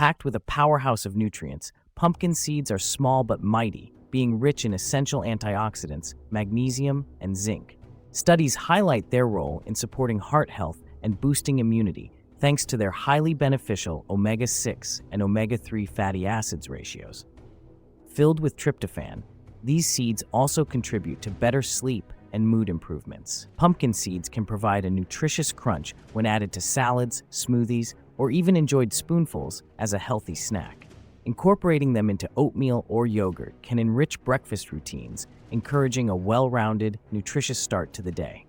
Packed with a powerhouse of nutrients, pumpkin seeds are small but mighty, being rich in essential antioxidants, magnesium, and zinc. Studies highlight their role in supporting heart health and boosting immunity, thanks to their highly beneficial omega-6 and omega-3 fatty acids ratios. Filled with tryptophan, these seeds also contribute to better sleep and mood improvements. Pumpkin seeds can provide a nutritious crunch when added to salads, smoothies, or even enjoyed spoonfuls as a healthy snack. Incorporating them into oatmeal or yogurt can enrich breakfast routines, encouraging a well-rounded, nutritious start to the day.